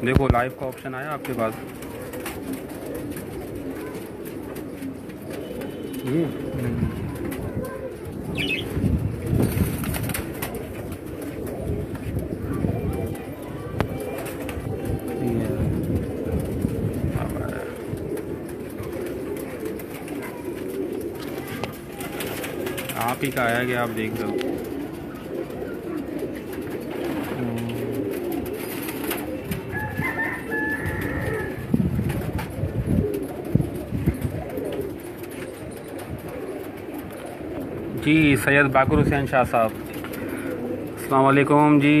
देखो लाइव का ऑप्शन आया आपके पास। ये आप ही का आया कि आप देख लो। जी सैयद बाकर हुसैन शाह साहब, अस्सलाम वालेकुम जी।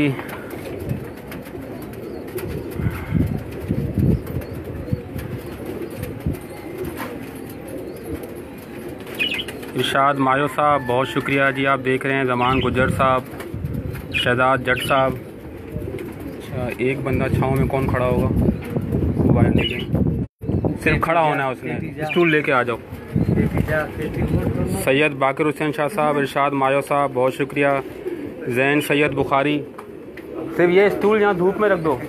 इरशाद मायो साहब बहुत शुक्रिया जी। आप देख रहे हैं ज़मान गुजर साहब, शहजाद जट साहब। अच्छा एक बंदा छाँव में कौन खड़ा होगा मोबाइल लेके? सिर्फ खड़ा होना है उसने, स्टूल लेके आ जाओ। सैयद बाकर हुसैन शाह साहब, इरशाद मायो साहब बहुत शुक्रिया। जैन सैयद बुखारी, सिर्फ ये स्टूल यहाँ धूप में रख दो,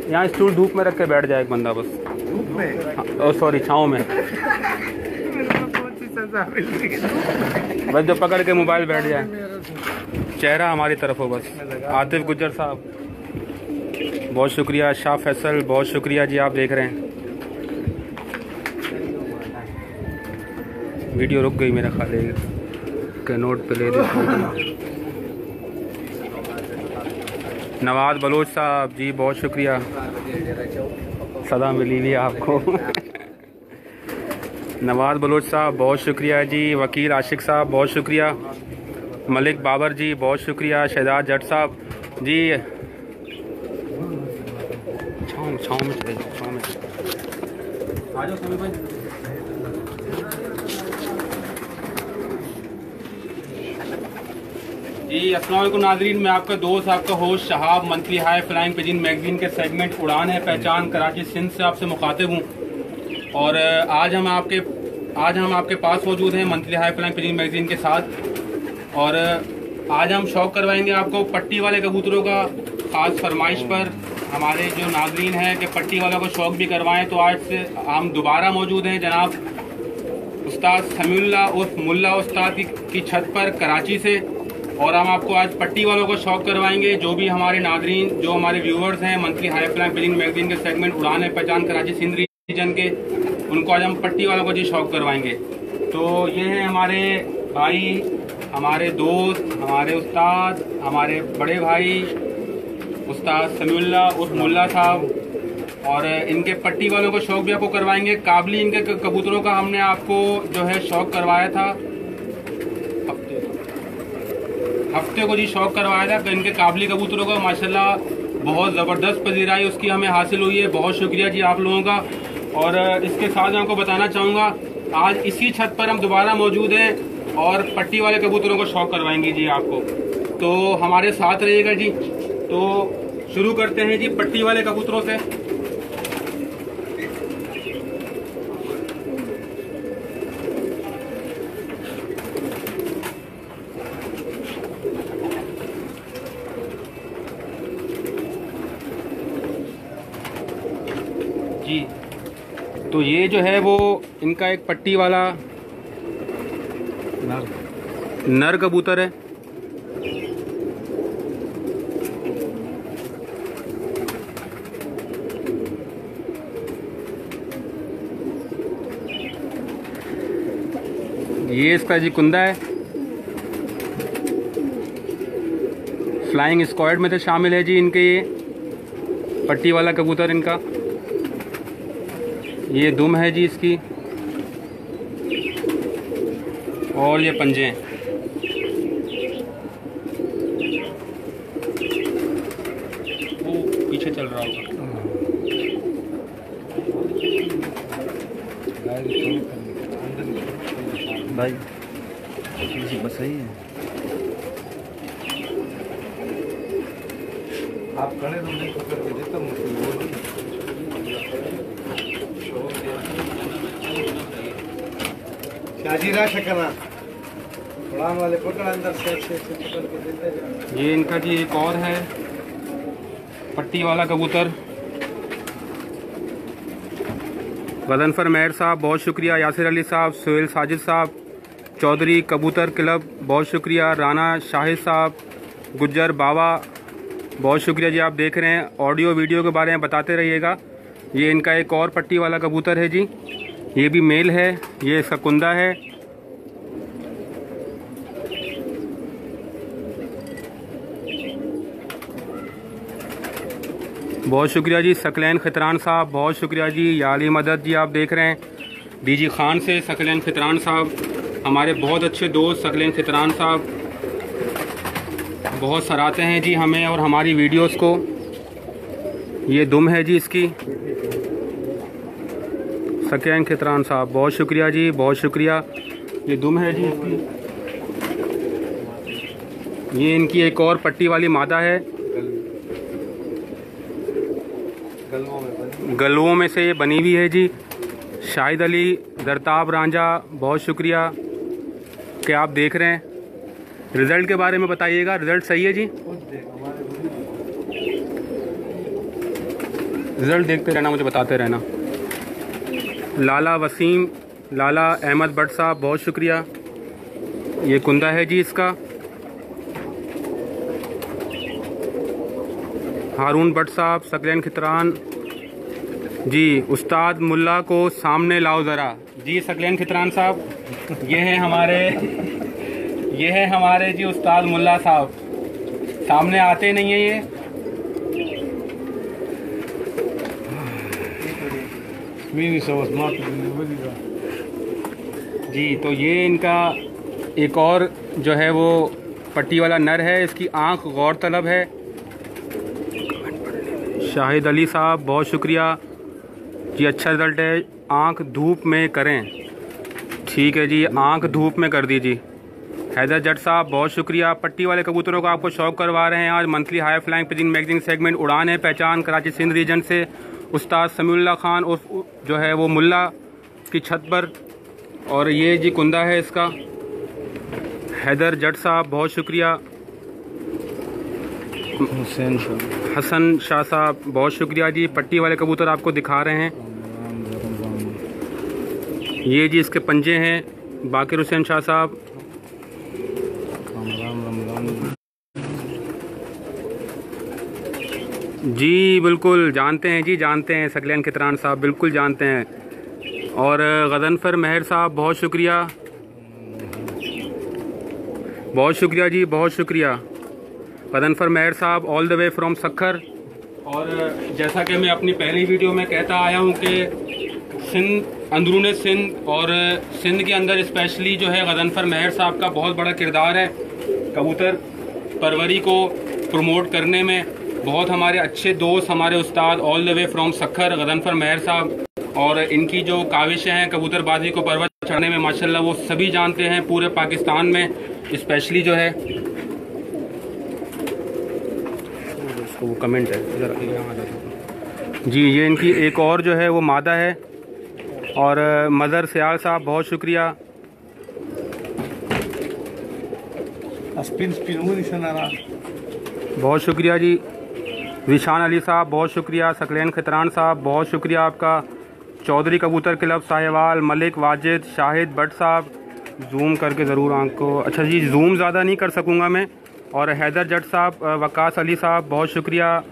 यहाँ स्टूल धूप में रख के बैठ जाए एक बंदा बस। धूप में? ओ सॉरी छाँव में। बस जो पकड़ के मोबाइल बैठ जाए, चेहरा हमारी तरफ हो बस। आतिफ गुजर साहब बहुत शुक्रिया। शाह फैसल बहुत शुक्रिया जी। आप देख रहे हैं वीडियो रुक गई मेरा ख्याल है, कैनोट पे ले दे। नवाज बलोच साहब जी बहुत शुक्रिया, सदा मिली हुई आपको। नवाज बलोच साहब बहुत शुक्रिया जी। वकील आशिक साहब बहुत शुक्रिया। मलिक बाबर जी बहुत शुक्रिया। शहजाद जट साहब जी, छाँव में चले जाओ, छाँव में आ जाओ सभी भाई। जी अस्सलाम वालेकुम नाजरीन, मैं आपका दोस्त आपका host Shahab monthly high flying pigeon magazine के सेगमेंट उड़ान है पहचान कराची सिंध से आपसे मुखातिब हूँ। और आज हम आपके पास मौजूद हैं monthly high flying pigeon magazine के साथ। और आज हम शौक करवाएंगे आपको पट्टी वाले कबूतरों का। खास फरमाइश पर हमारे जो नाजरीन हैं कि पट्टी वालों को शौक भी करवाएं, तो आज से हम दोबारा मौजूद हैं जनाब उस्ताद समीउल्लाह उर्फ मुल्ला उस्ताद की छत पर कराची से। और हम आपको आज पट्टी वालों को शौक करवाएंगे। जो भी हमारे नाजरीन, जो हमारे व्यूवर्स हैं monthly high flying pigeon magazine के सेगमेंट उड़ान है पहचान कराची सिंध रीजन के, उनको आज हम पट्टी वालों को जी शौक करवाएंगे। तो ये हैं हमारे भाई, हमारे दोस्त, हमारे उस्ताद, हमारे बड़े भाई उस्ताद समीउल्लाह उर्फ मुल्ला साहब। और इनके पट्टी वालों को शौक भी आपको करवाएंगे। काबली इनके कबूतरों का हमने आपको जो है शौक करवाया था, हफ्ते को जी शौक करवाया था। तो इनके काबली कबूतरों का माशाल्लाह बहुत ज़बरदस्त पजीराई उसकी हमें हासिल हुई है। बहुत शुक्रिया जी आप लोगों का। और इसके साथ मैं आपको बताना चाहूँगा आज इसी छत पर हम दोबारा मौजूद हैं और पट्टी वाले कबूतरों को शौक करवाएंगे जी आपको। तो हमारे साथ रहिएगा जी। तो शुरू करते हैं जी पट्टी वाले कबूतरों से। जी तो ये जो है वो इनका एक पट्टी वाला नर कबूतर है। ये इसका जी कुंदा है, फ्लाइंग स्क्वाड में तो शामिल है जी इनके। ये पट्टी वाला कबूतर इनका, ये दुम है जी इसकी, और ये पंजे हैं। वो पीछे चल रहा होगा। भाई जी बस सही है। आप खड़े शाजीरा शकना उड़ान वाले पकड़ अंदर से अच्छे से पकड़ के देते। ये इनका जी एक और है पट्टी वाला कबूतर, गजनफर मेहर साहब बहुत शुक्रिया, यासिर अली साहब, सोहेल साजिद साहब, चौधरी कबूतर क्लब बहुत शुक्रिया, राना शाहिद साहब, गुज्जर बाबा बहुत शुक्रिया जी। आप देख रहे हैं, ऑडियो वीडियो के बारे में बताते रहिएगा। ये इनका एक और पट्टी वाला कबूतर है जी, ये भी मेल है, ये इसका कुंदा है। बहुत शुक्रिया जी सकलैन खितरान साहब, बहुत शुक्रिया जी। याली मदद जी आप देख रहे हैं डीजी खान से सकलैन खितरान साहब, हमारे बहुत अच्छे दोस्त सकलैन खितरान साहब बहुत सराहते हैं जी हमें और हमारी वीडियोस को। ये दुम है जी इसकी, सकलैन खितरान साहब बहुत शुक्रिया जी, बहुत शुक्रिया। ये दुम है जी इसकी, ये इनकी एक और पट्टी वाली मादा है, गलुओं में से ये बनी हुई है जी। शाहिद अली दरताब रांझा बहुत शुक्रिया कि आप देख रहे हैं। रिज़ल्ट के बारे में बताइएगा, रिज़ल्ट सही है जी, रिज़ल्ट देखते रहना, मुझे बताते रहना। लाला वसीम, लाला अहमद भट्ट साहब बहुत शुक्रिया। ये कुंदा है जी इसका। हारून भट्ट साहब, सकलैन खितरान जी, उस्ताद मुल्ला को सामने लाओ ज़रा जी। सकलैन खितरान साहब ये है हमारे जी उस्ताद मुल्ला साहब, सामने आते नहीं है ये। जी तो ये इनका एक और जो है वो पट्टी वाला नर है, इसकी आंख गौर तलब है। शाहिद अली साहब बहुत शुक्रिया जी, अच्छा रिज़ल्ट है। आंख धूप में करें, ठीक है जी, आंख धूप में कर दीजिए। हैदर जट साहब बहुत शुक्रिया। पट्टी वाले कबूतरों को आपको शौक करवा रहे हैं आज। Monthly high flying pigeon magazine segment उड़ान है पहचान कराची सिंध रीजन से उस्ताद समीउल्लाह खान उस जो है वो मुल्ला की छत पर, और ये जी कुंदा है इसका। हैदर जट साहब बहुत शुक्रिया। हसन शाह साहब बहुत शुक्रिया जी। पट्टी वाले कबूतर आपको दिखा रहे हैं, ये जी इसके पंजे हैं। बाकिर हुसैन शाह साहब जी बिल्कुल जानते हैं जी, जानते हैं। सकलैन खितरान साहब बिल्कुल जानते हैं। और गजनफर मेहर साहब बहुत शुक्रिया, बहुत शुक्रिया जी, बहुत शुक्रिया। गजनफर मेहर साहब all the way from Sukkur. और जैसा कि मैं अपनी पहली वीडियो में कहता आया हूं कि सिंध, अंदरून सिंध और सिंध के अंदर स्पेशली जो है गजनफर मेहर साहब का बहुत बड़ा किरदार है कबूतर परवरी को प्रमोट करने में। बहुत हमारे अच्छे दोस्त, हमारे उस्ताद all the way from Sukkur Ghazanfar Mehar sahab, और इनकी जो काविशें हैं कबूतरबाजी को पर्वत चढ़ने में माशाल्लाह वो सभी जानते हैं पूरे पाकिस्तान में, स्पेशली जो है वो कमेंट है जी। ये इनकी एक और जो है वो मादा है। और मदर सियाल साहब बहुत शुक्रिया। बहुत शुक्रिया जी। विशान अली साहब बहुत शुक्रिया। सकलैन खितरान साहब बहुत शुक्रिया आपका। चौधरी कबूतर क्लब साहिवाल, मलिक वाजिद, शाहिद भट्ट साहब जूम करके ज़रूर आंख को, अच्छा जी जूम ज़्यादा नहीं कर सकूँगा मैं। और हैदर जट साहब, वकास अली साहब बहुत शुक्रिया।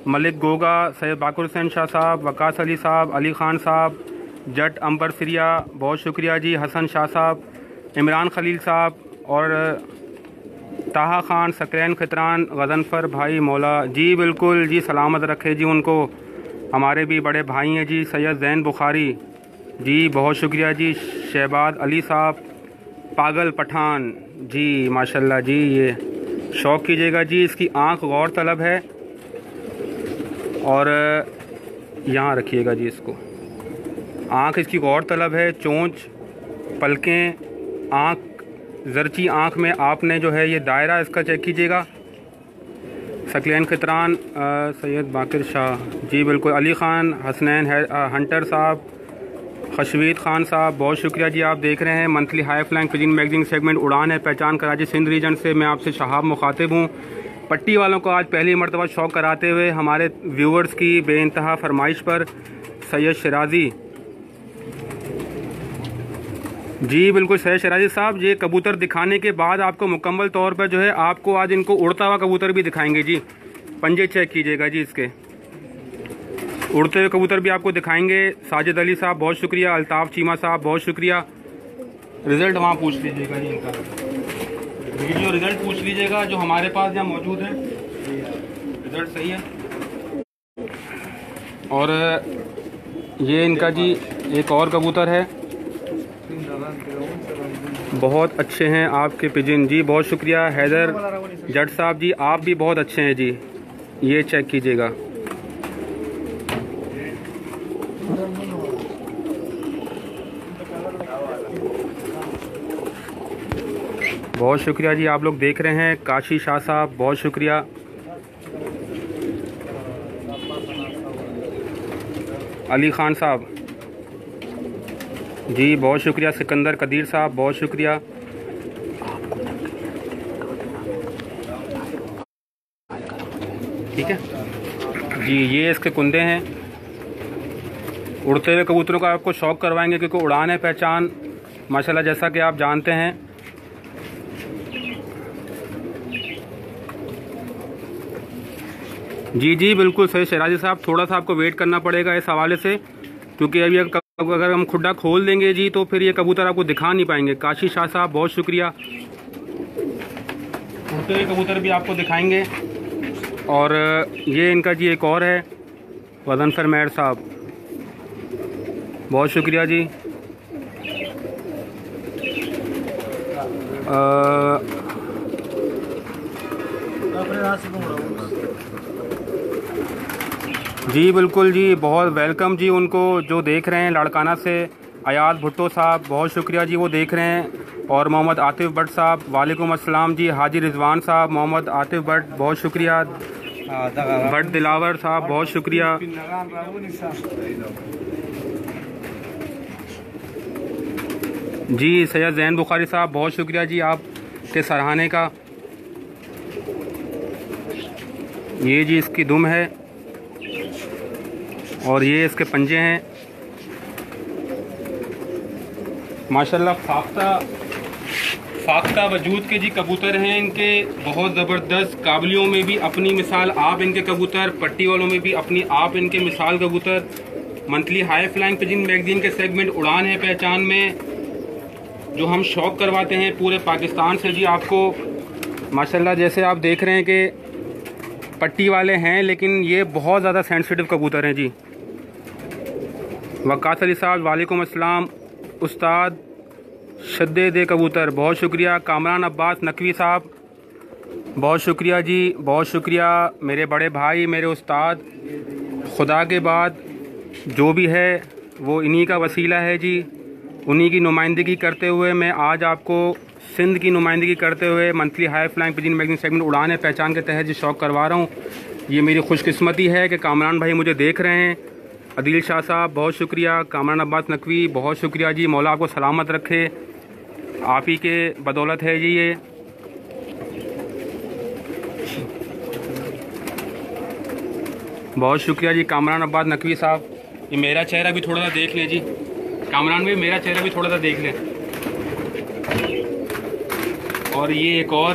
मलिक गोगा, सैयद बाकर हुसैन शाह साहब, वकास अली साहब, अली ख़ान साहब, जट अंबर सिरिया बहुत शुक्रिया जी। हसन शाह साहब, इमरान खलील साहब और ताहा खान, सकलैन खितरान, गजनफर भाई मौला जी बिल्कुल जी, सलामत रखे जी उनको, हमारे भी बड़े भाई हैं जी। सैयद जैन बुखारी जी बहुत शुक्रिया जी। शहबाद अली साहब, पागल पठान जी माशाल्लाह जी, ये शौक़ कीजिएगा जी। इसकी आंख गौर तलब है और यहाँ रखिएगा जी इसको, आंख इसकी गौर तलब है। चोंच, पलकें, आंख, ज़रची आंख में आपने जो है ये दायरा इसका चेक कीजिएगा। सकलैन खितरान, सैयद बाकिर शाह जी बिल्कुल, अली ख़ान, हसनैन हंटर साहब, खशवीद ख़ान साहब बहुत शुक्रिया जी। आप देख रहे हैं monthly high flying pigeon magazine segment उड़ान है पहचान कराची सिंध रीजन से। मैं आपसे शहाब मुखातिब हूँ। पट्टी वालों को आज पहली मरतबा शौक़ कराते हुए हमारे व्यूवर्स की बेइंतहा फरमाइश पर सैयद शराजी जी बिल्कुल सही शराजी साहब। ये कबूतर दिखाने के बाद आपको मुकम्मल तौर पर जो है आपको आज इनको उड़ता हुआ कबूतर भी दिखाएंगे जी। पंजे चेक कीजिएगा जी, इसके उड़ते हुए कबूतर भी आपको दिखाएंगे। साजिद अली साहब बहुत शुक्रिया, अल्ताफ़ चीमा साहब बहुत शुक्रिया। रिज़ल्ट वहाँ पूछ लीजिएगा जी, इनका वीडियो रिज़ल्ट पूछ लीजिएगा जो हमारे पास यहाँ मौजूद है। रिज़ल्ट सही है। और ये इनका जी एक और कबूतर है, बहुत अच्छे हैं आपके पिजिन जी, बहुत शुक्रिया। हैदर जट साहब जी आप भी बहुत अच्छे हैं जी, ये चेक कीजिएगा। बहुत शुक्रिया जी, आप लोग देख रहे हैं। काशी शाह साहब बहुत शुक्रिया। अली खान साहब जी बहुत शुक्रिया। सिकंदर कदीर साहब बहुत शुक्रिया। ठीक है जी, ये इसके कुंदे हैं। उड़ते हुए कबूतरों का आपको शौक़ करवाएंगे क्योंकि उड़ान है पहचान माशाल्लाह, जैसा कि आप जानते हैं। जी जी बिल्कुल सही शराजी साहब, थोड़ा सा आपको वेट करना पड़ेगा इस हवाले से, क्योंकि अभी अगर हम खुड्डा खोल देंगे जी तो फिर ये कबूतर आपको दिखा नहीं पाएंगे। काशी शाह साहब बहुत शुक्रिया। उड़ते हुए कबूतर भी आपको दिखाएंगे। और ये इनका जी एक और है, वज़नफर मेहर साहब बहुत शुक्रिया जी। जी बिल्कुल जी, बहुत वेलकम जी उनको जो देख रहे हैं लाड़काना से। अयाज भुट्टो साहब बहुत शुक्रिया जी, वो देख रहे हैं। और मोहम्मद आतिफ भट्ट साहब वालेकुम अस्सलाम जी। हाजी रिजवान साहब, मोहम्मद आतिफ भट्ट बहुत शुक्रिया। भट्ट दिलावर साहब बहुत शुक्रिया। जी सैयद जैन बुखारी साहब बहुत शुक्रिया जी आपके सराहने का। ये जी इसकी दुम है और ये इसके पंजे हैं माशाल्लाह। फाख्ता वजूद के जी कबूतर हैं इनके, बहुत ज़बरदस्त। काबलियों में भी अपनी मिसाल आप इनके कबूतर, पट्टी वालों में भी अपनी आप इनके मिसाल कबूतर। Monthly high flying pigeon magazine के सेगमेंट उड़ान है पहचान में जो हम शौक़ करवाते हैं पूरे पाकिस्तान से जी आपको माशाल्लाह। जैसे आप देख रहे हैं कि पट्टी वाले हैं लेकिन ये बहुत ज़्यादा सेंसिटिव कबूतर हैं जी। वक़ास अली साहब वालेकुम अस्सलाम। उस्ताद शद्दे दे कबूतर बहुत शुक्रिया। कामरान अब्बास नकवी साहब बहुत शुक्रिया जी, बहुत शुक्रिया। मेरे बड़े भाई, मेरे उस्ताद, खुदा के बाद जो भी है वो इन्हीं का वसीला है जी। उन्हीं की नुमाइंदगी करते हुए मैं आज आपको सिंध की नुमाइंदगी करते हुए monthly high flying pigeon magazine segment उड़ान है पहचान के तहत जी शौक़ करवा रहा हूँ। ये मेरी खुशकिस्मती है कि कामरान भाई मुझे देख रहे हैं। अदील शाह साहब बहुत शुक्रिया। कामरान अब्बास नकवी बहुत शुक्रिया जी। मौला आपको सलामत रखे, आप ही के बदौलत है जी ये। बहुत शुक्रिया जी कामरान अब्बास नकवी साहब। ये मेरा चेहरा भी थोड़ा सा देख लें जी कामरान भाई, मेरा चेहरा भी थोड़ा सा देख लें। और ये एक और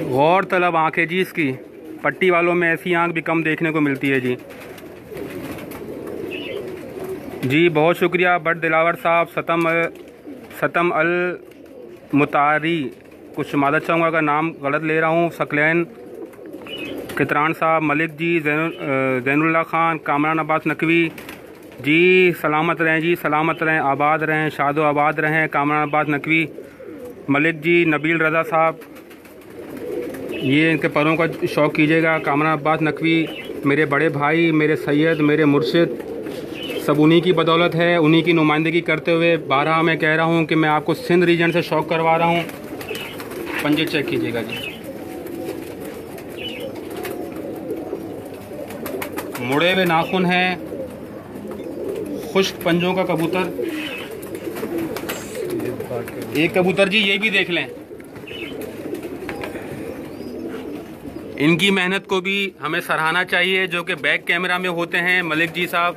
गौर तलब आँख है जी इसकी, पट्टी वालों में ऐसी आँख भी कम देखने को मिलती है जी। जी बहुत शुक्रिया भट्ट दिलावर साहब। सतम अल मुतारी, कुछ मादत चाहूँगा अगर नाम गलत ले रहा हूँ। सकलैन कितरान साहब, मलिक जी, जैनुल्लाह खान, कामरान अब्बास नकवी जी सलामत रहें जी, सलामत रहें, आबाद रहें, शादो आबाद रहें। कामरान अब्बास नकवी, मलिक जी, नबील रज़ा साहब, ये इनके परों का शौक़ कीजिएगा। कामरान अब्बास नकवी मेरे बड़े भाई, मेरे सैयद, मेरे मुर्शिद, सब उन्हीं की बदौलत है। उन्हीं की नुमाइंदगी करते हुए 12 मैं कह रहा हूँ कि मैं आपको सिंध रीजन से शौक़ करवा रहा हूँ। पंजे चेक कीजिएगा जी, मुड़े हुए नाखून हैं, खुश्क पंजों का कबूतर। एक कबूतर जी ये भी देख लें, इनकी मेहनत को भी हमें सराहना चाहिए जो कि बैक कैमरा में होते हैं। मलिक जी साहब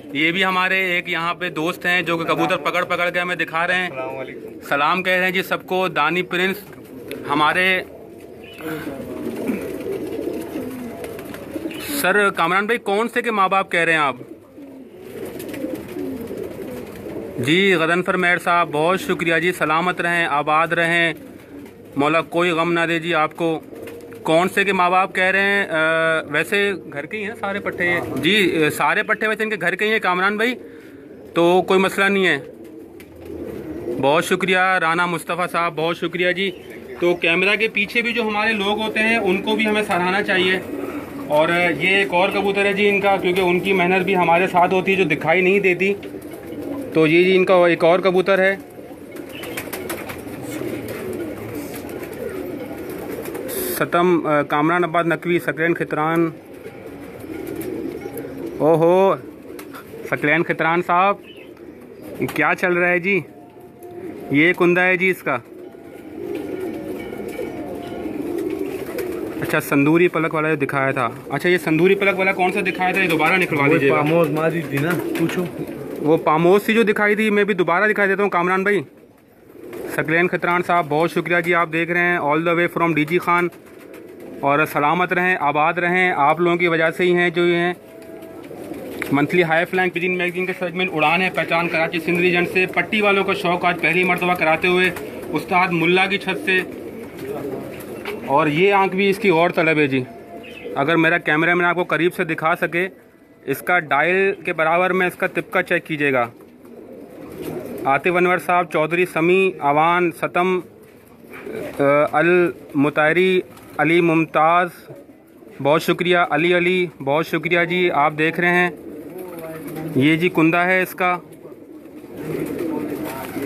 ये भी हमारे एक यहाँ पे दोस्त हैं जो कि कबूतर पकड़ पकड़ के हमें दिखा रहे हैं। सलाम कह रहे हैं जी सबको। दानी प्रिंस हमारे सर। कामरान भाई कौन से के माँ बाप कह रहे हैं आप? जी गदनफर मेहर साहब बहुत शुक्रिया जी। सलामत रहें, आबाद रहें, मौला कोई गम ना दे जी आपको। कौन से के माँ बाप कह रहे हैं? वैसे घर के ही हैं सारे पट्टे जी, सारे पट्टे वैसे इनके घर के ही हैं कामरान भाई, तो कोई मसला नहीं है। बहुत शुक्रिया राना मुस्तफ़ा साहब, बहुत शुक्रिया जी। तो कैमरा के पीछे भी जो हमारे लोग होते हैं उनको भी हमें सराहना चाहिए। और ये एक और कबूतर है जी इनका, क्योंकि उनकी मेहनत भी हमारे साथ होती है जो दिखाई नहीं देती। तो ये जी इनका एक और कबूतर है। सतम कामरान आबाद नकवी सकलैन खितरान। ओहो सकलैन खितरान साहब क्या चल रहा है जी? ये कुंदा है जी इसका। अच्छा संदूरी पलक वाला जो दिखाया था। अच्छा ये संदूरी पलक वाला कौन सा दिखाया था? ये दोबारा निकलवा दीजिएगा। पामोज मारी थी ना, पूछो। वो पामोज सी जो दिखाई थी, मैं भी दोबारा दिखाई देता हूँ कामरान भाई। सकलैन खितरान साहब बहुत शुक्रिया जी। आप देख रहे हैं all the way from DG Khan. और सलामत रहें, आबाद रहें, आप लोगों की वजह से ही हैं जो ये हैं। Monthly high flying pigeon magazine के सेगमेंट उड़ान है पहचान कराची सिंध रीजन से पट्टी वालों का शौक आज पहली मरतबा कराते हुए उस्ताद मुल्ला की छत से। और ये आंख भी इसकी और तलब है जी। अगर मेरा कैमरा मैन आपको करीब से दिखा सके, इसका डायल के बराबर में इसका तिपका चेक कीजिएगा। आतिफ अनवर साहब, चौधरी समी, आवान, सतम, अल मुतारी, अली मुमताज़ बहुत शुक्रिया, अली बहुत शुक्रिया जी। आप देख रहे हैं ये जी कुंदा है इसका।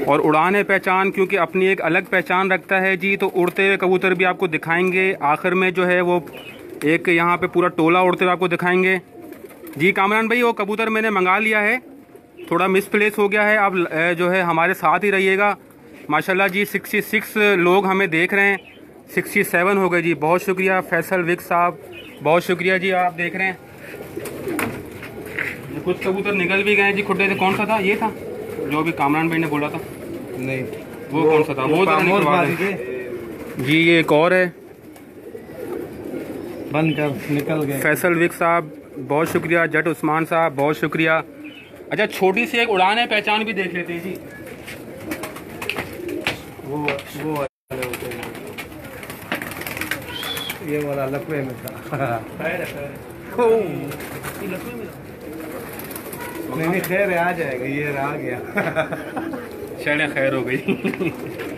और उड़ान है पहचान, क्योंकि अपनी एक अलग पहचान रखता है जी। तो उड़ते हुए कबूतर भी आपको दिखाएंगे। आखिर में जो है वो एक यहाँ पे पूरा टोला उड़ते हुए आपको दिखाएंगे जी। कामरान भाई वो कबूतर मैंने मंगा लिया है, थोड़ा मिसप्लेस हो गया है। आप जो है हमारे साथ ही रहिएगा। माशाल्लाह जी 66 लोग हमें देख रहे हैं, 67 हो गए जी। बहुत शुक्रिया फैसल विक साहब, बहुत शुक्रिया जी। आप देख रहे हैं कुछ कबूतर निकल भी गए जी खुड्डे से। कौन सा था? ये था जो अभी कामरान भाई ने बोला था। नहीं वो कौन सा था? वो जी। ये एक और है, बंद कर निकल गए। फैसल विक साहब बहुत शुक्रिया। जट उस्मान साहब बहुत शुक्रिया। अच्छा छोटी सी एक उड़ान है पहचान भी देख लेते हैं जी। वो ये वाला लकवे में था। नहीं खैर है, आ जाएगा। ये आ गया। चले खैर हो गई।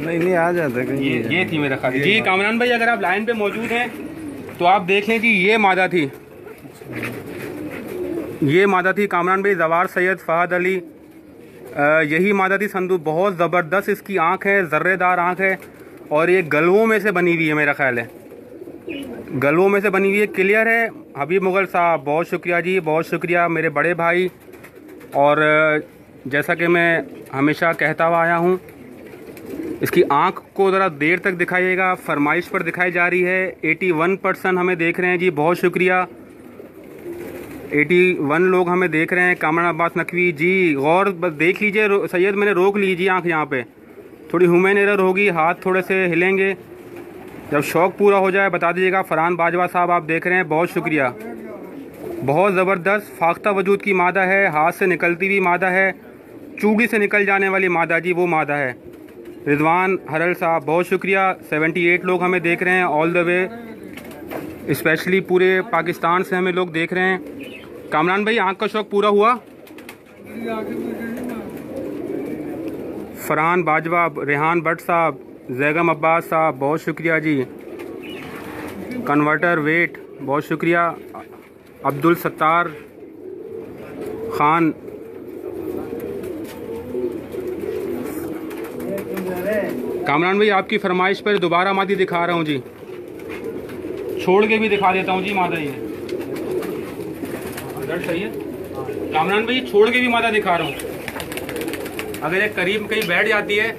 नहीं आ जाता। ये थी मेरा ख्याल जी। कामरान भाई अगर आप लाइन पे मौजूद हैं तो आप देख लें जी। ये मादा थी, ये मादा थी कामरान भाई। जवार सैयद फहद अली यही मादा थी। संदू बहुत ज़बरदस्त इसकी आंख है, ज़र्रेदार आंख है। और ये गलवों में से बनी हुई है, मेरा ख्याल है गलवों में से बनी हुई है। क्लियर है। हबीब मुगल साहब बहुत शुक्रिया जी, बहुत शुक्रिया मेरे बड़े भाई। और जैसा कि मैं हमेशा कहता हुआ आया हूँ, इसकी आंख को ज़रा देर तक दिखाइएगा। फरमाइश पर दिखाई जा रही है। 81% हमें देख रहे हैं जी, बहुत शुक्रिया। 81 लोग हमें देख रहे हैं। कामरान अब्बास नकवी जी गौर बस देख लीजिए। सैयद मैंने रोक ली जी आंख, यहाँ पे थोड़ी ह्यूमन एरर होगी, हाथ थोड़े से हिलेंगे। जब शौक़ पूरा हो जाए बता दीजिएगा। फरहान बाजवा साहब आप देख रहे हैं, बहुत शुक्रिया। बहुत ज़बरदस्त फाख्ता वजूद की मादा है, हाथ से निकलती हुई मादा है, चूड़ी से निकल जाने वाली मादा जी, वो मादा है। रिजवान हरल साहब बहुत शुक्रिया। 78 लोग हमें देख रहे हैं ऑल द वे, स्पेशली पूरे पाकिस्तान से हमें लोग देख रहे हैं। कामरान भाई आंख का शौक़ पूरा हुआ? फरहान बाजवा, रेहान भट्ट साहब, जैगम अब्बास साहब बहुत शुक्रिया जी। कन्वर्टर वेट बहुत शुक्रिया। अब्दुल सत्तार खान, कामरान भाई आपकी फरमाइश पर दोबारा मादी दिखा रहा हूँ जी। छोड़ के भी दिखा देता हूँ जी मादा। ये सही है कामरान भाई, छोड़ के भी मादा दिखा रहा हूँ। अगर एक करीब कहीं बैठ जाती है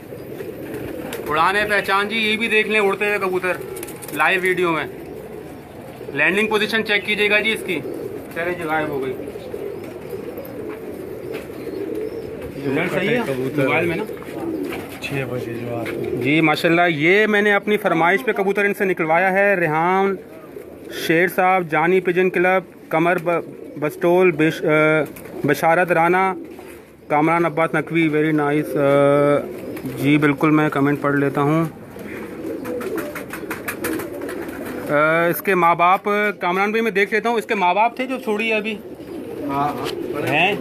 उड़ान है पहचान जी। ये भी देख लें उड़ते हुए कबूतर लाइव वीडियो में। लैंडिंग पोजीशन चेक कीजिएगा जी इसकी। चले जी गायब हो गई। रिजल्ट सही है मोबाइल में ना 6 बजे जो आते हैं जी माशाल्लाह। ये मैंने अपनी फरमाइश पे कबूतर इनसे निकलवाया है। रेहान शेर साहब, जानी पिजन क्लब, कमर बस्टोल, बशारत राना, कामरान अब्बास नकवी, वेरी नाइस। जी बिल्कुल, मैं कमेंट पढ़ लेता हूँ। इसके माँ बाप कामरान भाई मैं देख लेता हूँ, इसके माँ बाप थे जो छोड़ी है अभी हैं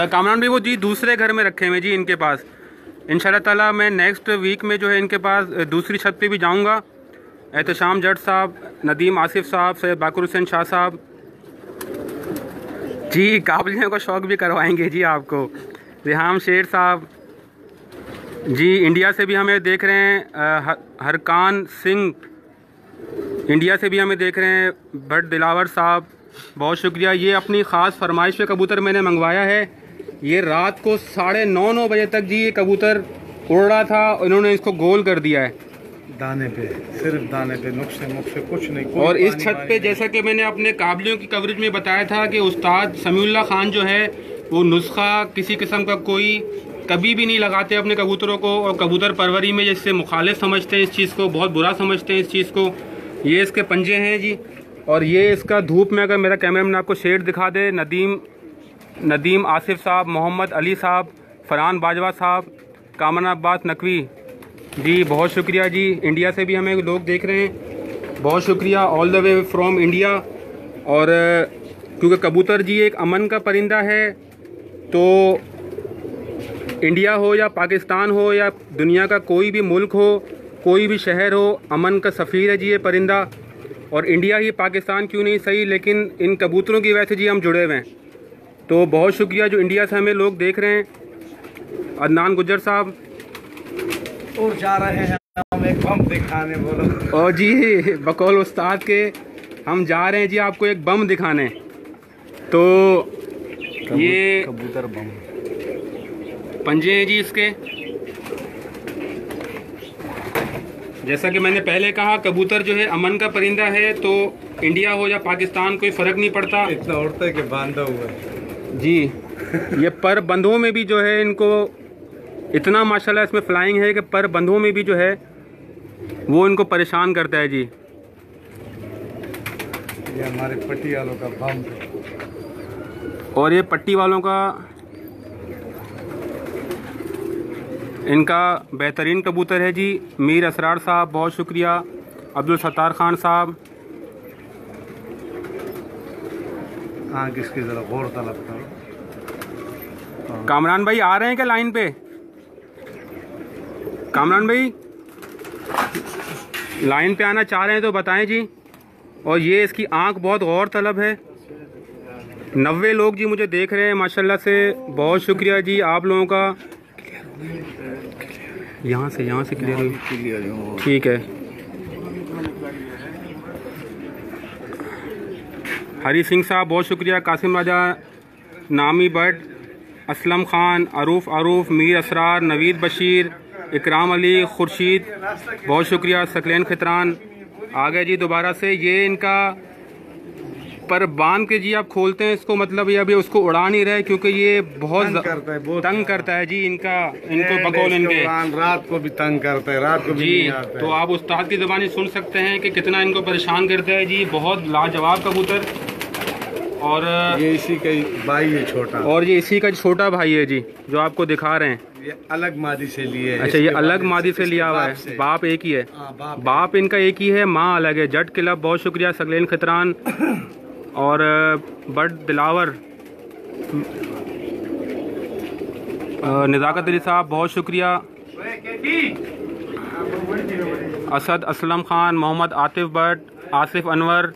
कामरान भाई, वो जी दूसरे घर में रखे हुए जी इनके पास। इंशाल्लाह ताला मैं नेक्स्ट वीक में जो है इनके पास दूसरी छत पे भी जाऊंगा। एहतशाम जट साहब, नदीम आसिफ साहब, सैयद बाकुर हुसैन शाह साहब जी, काबलियों का शौक़ भी करवाएंगे जी आपको। रेहाम शेर साहब जी, इंडिया से भी हमें देख रहे हैं। हरकान सिंह इंडिया से भी हमें देख रहे हैं। भट्ट दिलावर साहब, बहुत शुक्रिया। ये अपनी ख़ास फरमाइश पे कबूतर मैंने मंगवाया है। ये रात को 9:30 बजे तक जी ये कबूतर उड़ रहा था, इन्होंने इसको गोल कर दिया है दाने पे, सिर्फ दाने पे, नुक्से कुछ नहीं। और इस छत पे जैसा कि मैंने अपने काबलियों की कवरेज में बताया था कि उस्ताद समीउल्लाह खान जो है वो नुस्खा किसी किस्म का कोई कभी भी नहीं लगाते अपने कबूतरों को, और कबूतर परवरी में जिससे मुखालिफ समझते हैं इस चीज़ को, बहुत बुरा समझते हैं इस चीज़ को। ये इसके पंजे हैं जी, और ये इसका धूप में, अगर मेरा कैमरामैन आपको शेड दिखा दे, नदीम आसिफ साहब, मोहम्मद अली साहब, फरहान बाजवा साहब, कामरान अब्बास नकवी जी, बहुत शुक्रिया जी। इंडिया से भी हमें लोग देख रहे हैं, बहुत शुक्रिया, all the way from India. और क्योंकि कबूतर जी एक अमन का परिंदा है, तो इंडिया हो या पाकिस्तान हो या दुनिया का कोई भी मुल्क हो, कोई भी शहर हो, अमन का सफ़ीर है जी ये परिंदा। और इंडिया ही पाकिस्तान क्यों नहीं सही, लेकिन इन कबूतरों की वजह से जी हम जुड़े हुए हैं। तो बहुत शुक्रिया जो इंडिया से हमें लोग देख रहे हैं। अदनान गुज्जर साहब, और जा रहे हैं हम एक बम दिखाने, बोलो। और जी बकौल उस्ताद के हम जा रहे हैं जी आपको एक बम दिखाने। तो ये कबूतर बम पंजे हैं जी इसके। जैसा कि मैंने पहले कहा, कबूतर जो है अमन का परिंदा है, तो इंडिया हो या पाकिस्तान कोई फ़र्क नहीं पड़ता। इतना उड़ता है कि बांधा हुआ है जी। ये पर बंधों में भी जो है इनको इतना माशाल्लाह इसमें फ्लाइंग है कि पर बंधों में भी जो है वो इनको परेशान करता है जी। ये हमारे पट्टी वालों का बम, और ये पट्टी वालों का इनका बेहतरीन कबूतर है जी। मीर असरार साहब, बहुत शुक्रिया। अब्दुल सत्तार खान साहब, हाँ किसकी ज़रा गौर तलब करो। कामरान भाई आ रहे हैं क्या लाइन पे? कामरान भाई लाइन पे आना चाह रहे हैं तो बताएं जी। और ये इसकी आंख बहुत गौर तलब है। 90 लोग जी मुझे देख रहे हैं माशाल्लाह से, बहुत शुक्रिया जी आप लोगों का। यहाँ से क्लियर, ठीक है। हरी सिंह साहब, बहुत शुक्रिया। कासिम राजा, नामी भट्ट, असलम खान, आरूफ, मीर असरार, नवीद बशीर, इकराम अली, खुर्शीद, बहुत शुक्रिया। सकलैन खितरान आ गए जी दोबारा से। ये इनका पर बांध के जी आप खोलते हैं इसको, मतलब ये अभी उसको उड़ा नहीं रहे क्योंकि ये बहुत तंग करता है जी इनको बकौल इनके। रात को भी तंग करता है, रात को भी जी। नहीं आता है। तो आप उस्ताद की ज़बानी सुन सकते हैं कि कितना इनको परेशान करता है जी। बहुत लाजवाब कबूतर। और ये इसी का भाई है छोटा, और ये इसी का छोटा भाई है जी जो आपको दिखा रहे हैं। ये अलग मादी से लिए है। अच्छा, ये अलग मादी से लिया हुआ है, बाप एक ही है। बाप इनका एक ही है, माँ अलग है। जट क्लब, बहुत शुक्रिया। सकलैन खितरान और बट दिलावर, नज़ाकत अली साहब, बहुत शुक्रिया। असद असलम खान, मोहम्मद आतिफ भट्ट, आसिफ अनवर,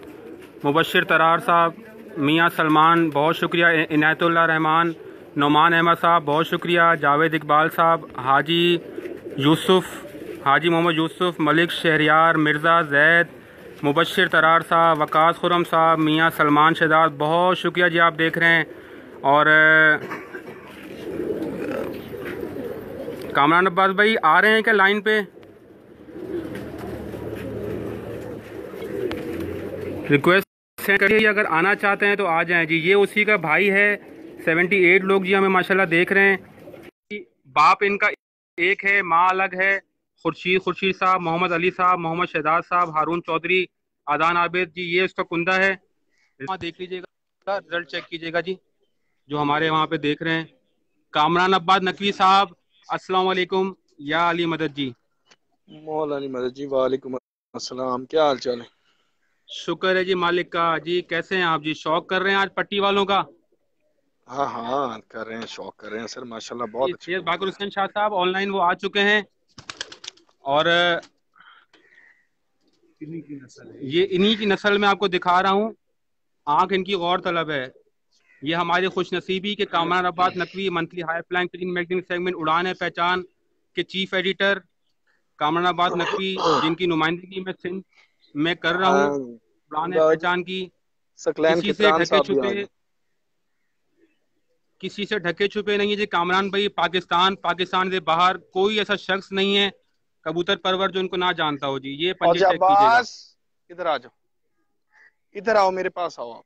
मुबशिर तरार साहब, मियाँ सलमान, बहुत शुक्रिया। इनायतुल्लाह रहमान, नौमान अहमद साहब, बहुत शुक्रिया। जावेद इकबाल साहब, हाजी मोहम्मद यूसुफ, मलिक शहरियार, मिर्ज़ा जैद, मुबशिर तरार साहब, वकास खुरम साहब, मियाँ सलमान शहजाद, बहुत शुक्रिया जी आप देख रहे हैं। और कामरान अब्बास भाई आ रहे हैं क्या लाइन पे? रिक्वेस्ट सेंड करिए, अगर आना चाहते हैं तो आ जाएं जी। ये उसी का भाई है, 78 लोग जी हमें माशाल्लाह देख रहे हैं। बाप इनका एक है, माँ अलग है। खुर्शीद साहब, मोहम्मद अली साहब, मोहम्मद शहजाद साहब, हारून चौधरी, आदान आबिद जी, ये उसका कुंदा है। देख लीजिएगा, रिजल्ट चेक कीजिएगा जी, जो हमारे वहाँ पे देख रहे हैं। कामरान अब्बास नकवी साहब, अस्सलाम वालेकुम या अली मदद जी। मौला अली मदद जी, वालेकुम अस्सलाम, क्या हाल चाल है? शुक्र है जी मालिक का। जी कैसे हैं आप जी? शौक कर रहे हैं आज पट्टी वालों का? हाँ हाँ कर रहे हैं, शौक कर रहे हैं सर, माशाल्लाह जी बहुत अच्छे सैयद बाकर कबूतर हैं। हुसैन शाह साहब ऑनलाइन वो आ चुके हैं, और ये इन्हीं की नस्ल में आपको दिखा रहा हूँ। आंख इनकी गौर तलब है। ये हमारी खुशनसीबी के Kamran Abbas Naqvi monthly high flying pigeon magazine segment उड़ान है पहचान के चीफ एडिटर कामरान अब्बास नकवी, जिनकी नुमाइंदगी मैं सिंध में कर रहा हूँ। हाँ, उड़ान है पहचान की। सकलैन किसी से खितरान ढके साहब भी आ छुपे गए। किसी से ढके छुपे नहीं है जी कामरान भाई। पाकिस्तान से बाहर कोई ऐसा शख्स नहीं है कबूतर परवर जो उनको ना जानता हो जी। ये पंजे औजा चेक कीजिएगा। अब्बास, इधर आ जाओ, इधर आओ, मेरे पास आओ आप।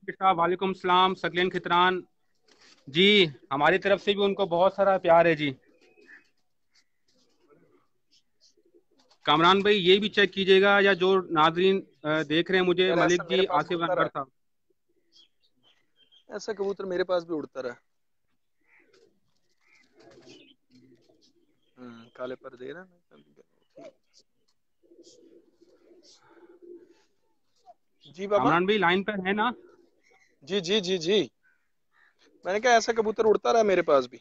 साहब वालेकुम सलाम। सकलेन खितरान जी, हमारी तरफ से भी उनको बहुत सारा प्यार है जी। कामरान भाई ये भी चेक कीजिएगा, या जो नाजरीन देख रहे हैं मुझे, यार ऐसा मलिक मेरे जी, पास आसिफ उड़ता अनवर रहा साहब। है, ऐसा कबूतर मेरे पास भी उड़ता रहा है। काले पर्दे ना। जी बाबा। कामरान भाई लाइन पर है ना? जी जी जी जी, मैंने कहा ऐसा कबूतर उड़ता रहा है मेरे पास भी।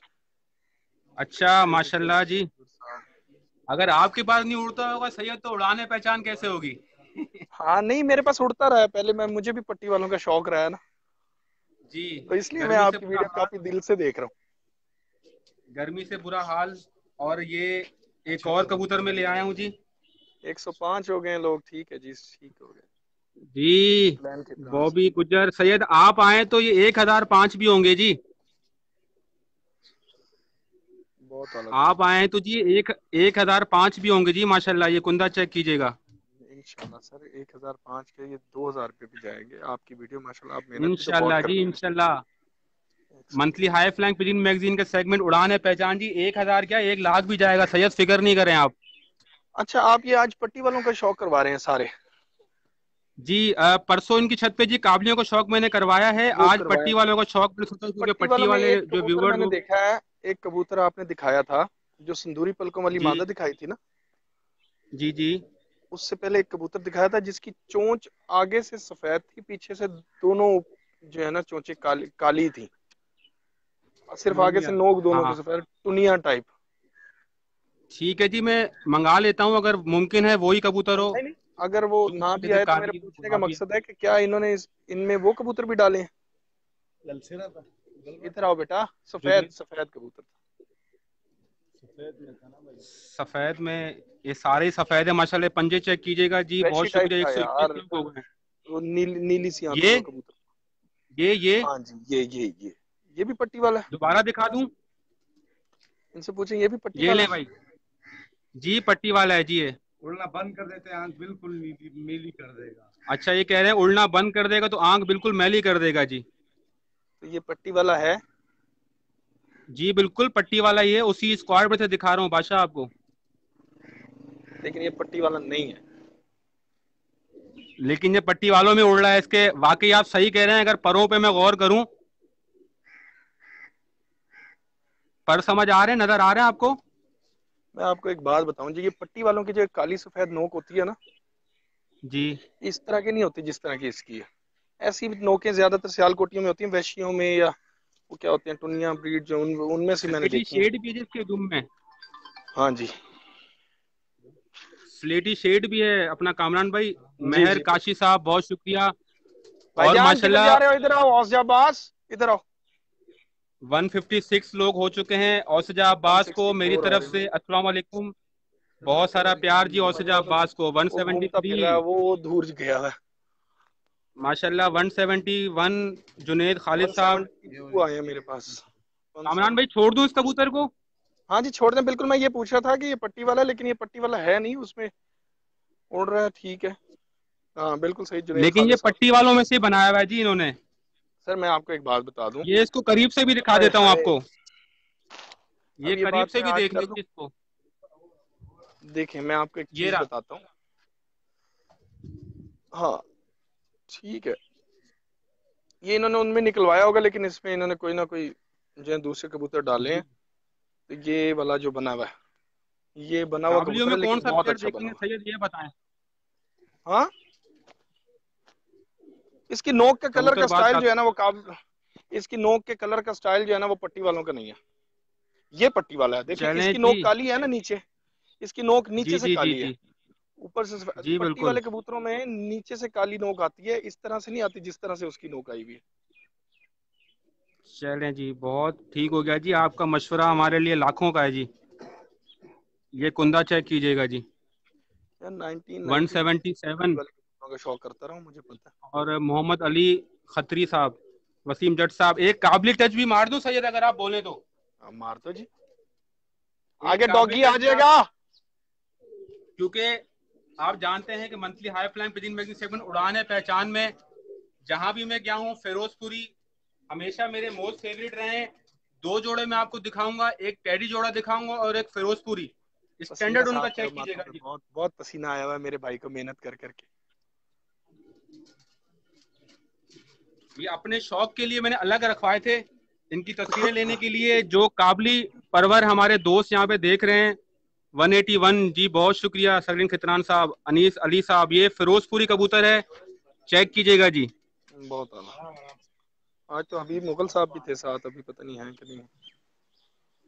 अच्छा माशाल्लाह जी। अगर आपके पास नहीं उड़ता होगा सैयद, तो उड़ाने पहचान कैसे होगी? हाँ नहीं, मेरे पास उड़ता रहा है पहले, मैं मुझे भी पट्टी वालों का शौक रहा है ना, जी। तो इसलिए मैं गर्मी से आपकी बुरा वीडियो हाल, काफी दिल से देख रहा गर्मी से बुरा हाल। और ये एक और कबूतर में ले आया हूँ जी। हूँ। 105 हो गए लोग, ठीक है जी, ठीक हो गए। जी प्लान के प्लान से बॉबी गुजर सैयद, आप आए तो ये 1005 भी होंगे जी। बहुत आला आप कबूतर। आए तो जी 1005 भी होंगे जी माशाल्लाह। ये कुंदा चेक कीजिएगा। इंशाल्लाह सर, 1005 के ये 2000 पे भी जाएंगे। आपकी वीडियो माशाल्लाह, आप मेहनत भी तो बहुत इंशाल्लाह जी करते हैं। इंशाल्लाह। 105। Monthly high flying pigeon magazine के सेगमेंट उड़ान है पहचान जी, 1000 क्या 1 लाख भी जाएगा सैयद, फिक्र नहीं करें आप। अच्छा, आप ये आज पट्टी वालों का शौक करवा रहे हैं सारे? जी परसों इनकी छत पे जी काबलियों का शौक मैंने करवाया है, वो आज करवाया। पट्टी वालों का शौक मैंने सोचा, क्योंकि पट्टी पट्टी वालों में वाले एक जो कबूतर व्यूवर्स मैंने वो। देखा है, एक कबूतर आपने दिखाया था जो सिंदूरी पलकों वाली जी मादा दिखाई थी ना, जी जी उससे पहले एक कबूतर दिखाया था जिसकी चोंच आगे से सफेद थी, पीछे से दोनों जो है ना चोंचे काली काली थी, और सिर्फ आगे से नोक हाँ दोनों के हाँ सफेद, टुनिया टाइप। ठीक है जी, मैं मंगा लेता हूँ अगर मुमकिन है वही कबूतर हो। नहीं नहीं, अगर वो ना भी आए तो मेरा काली पूछने का गुलाबी। मकसद है कि क्या इन्होंने इनमें वो कबूतर भी डाले हैं? इधर आओ बेटा, जो सफेद सफेद कबूतर। सफेद में, ये सारे ही सफेद है माशाल्लाह। पंजे चेक कीजिएगा जी, बहुत वैशी टाइप शुक्रिया। था 121 यार, लोग हो गए हैं। वो नीली नीली सी आंखों ये का कबूतर। ये हाँ जी, ये भी पट्टी वाला है। दोबारा दिखा दूं? इनसे पूछें, ये भी पट्टी ये वाला ले है? भाई जी, पट्टी वाला है जी ये। उड़ना बंद कर देते हैं, आंख बिल्कुल नीली नीली कर देगा। अच्छा, ये कह रहे हैं उड़ना बंद कर देगा तो आंख बिल्कुल मैली कर देगा जी। तो ये पट्टी वाला है। जी बिल्कुल पट्टी वाला ही है, उसी स्क्वाड पे से दिखा रहा हूँ बादशाह आपको। लेकिन ये पट्टी वाला नहीं है। लेकिन ये पट्टी वालों में उड़ रहा है इसके। वाकई आप सही कह रहे हैं, अगर परों पे मैं गौर करूं। पर समझ आ रहे हैं, नजर आ रहे हैं आपको? मैं आपको एक बात बताऊं जी, ये पट्टी वालों की जो काली सफेद नोक होती है ना, जी इस तरह की नहीं होती जिस तरह की इसकी है। ऐसी नोकें ज्यादातर सियालकोटियों में होती हैं, वैशियों में, या वो क्या होते हैं, टुनिया ब्रीड जो उनमें से मैंने स्लेटी देखी हैं। शेड भी है जिसके दुम में। हाँ जी स्लेटी शेड भी है अपना कामरान भाई। जी मेहर जी। काशी साहब बहुत शुक्रिया। और भाईजान किधर माशाल्लाह जा रहे हो? इधर आओ, औसजा अब्बास, इधर आओ। 156 लोग हो चुके हैं। औसजा अब्बास को मेरी 164 आ तरफ रहे से हैं। अस्सलाम वालेकुम, बहुत सारा प्यार जी। औसजा अब्बास को वो घूमता फिर रहा है, 173 वो दूर गया है। माशाल्लाह। 171 जुनेद खालिद साहब। 172 आए हैं मेरे पास। कामरान 170। भाई छोड़ दूं इस कबूतर को? हाँ जी, छोड़ दें बिल्कुल। मैं ये पूछ रहा था कि ये पट्टी वाला है, लेकिन ये पट्टी वाला है नहीं, उसमें उड़ रहा है, ठीक है। हाँ बिल्कुल सही, जुनेद लेकिन ये खालिद साहब। पट्टी वालों में से बनाया हुआ है जी इन्होंने। सर मैं आपको एक बात बता दूं, ये इसको करीब से भी दिखा देता हूँ आपको, ये अब ये करीब बात से मैं भी आज देख कर दूं। लीजिए इसको। देखिए मैं आपको एक ये चीज रहा। बताता हूँ। हाँ ठीक है, ये इन्होंने उनमें निकलवाया होगा, लेकिन इसमें इन्होंने कोई ना कोई जो है दूसरे कबूतर डाले जी। हैं। तो ये वाला जो बना हुआ है, ये बना हुआ काबलियों कबूतर में है, कौन लेकिन सा बहुत पेड़ अच्छा बना देखेंगे हुआ सैयद, ये बताएं। है। हाँ, इसकी नोक का कलर का कबूतरबाज स्टाइल का। जो है ना वो इसकी नोक के कलर का स्टाइल जो है ना वो पट्टी वालों का नहीं है, ये पट्टी वाला है। देखें चलें इसकी जी। नोक काली है ना नीचे, इसकी नोक नीचे जी से जी जी काली है, जी। ऊपर से जी पट्टी बिल्कुल। वाले कबूतरों में नीचे से काली नोक आती है, इस तरह से नहीं आती जिस तरह से उसकी नोक आई हुई है। चलें जी, बहुत ठीक हो गया जी, आपका मशवरा हमारे लिए लाखों का है जी। ये कुंदा चेक कीजिएगा जी। यार 1990 177। वाले कबूतरों का शौक करता रहा हूँ, मुझे पता है। और मोहम्मद अली खत्री साहब, वसीम जट साहब, एक काबिल टच भी मार दूं सैयद अगर आप बोले तो। मार दो जी, एक आगे काबिल डॉगी आ टच भी आप, जाएगा। क्योंकि आप जानते हैं कि monthly high flying pigeon magazine segment उड़ान है पहचान में, जहां भी मैं गया हूं फिरोजपुरी हमेशा मेरे मोस्ट फेवरेट रहे हैं। दो जोड़े मैं आपको दिखाऊंगा, एक टेडी जोड़ा दिखाऊंगा और एक फिरोजपुरी, पसीना स्टैंडर्ड उनका साफ करो चेक माथों कीजिएगा पे, जी। बहुत बहुत पसीना आया हुआ है मेरे भाई को मेहनत कर करके। ये अपने शौक के लिए मैंने अलग रखवाए थे, इनकी तस्वीरें लेने के लिए। जो काबली परवर हमारे दोस्त यहाँ पे देख रहे हैं, 181 जी, बहुत शुक्रिया सरवीन खितरान साहब, अनीस अली साहब, ये फिरोजपुरी कबूतर है, चेक कीजिएगा जी। बहुत आला। आज तो अभी मुगल साहब भी थे साथ, अभी पता नहीं है कि नहीं।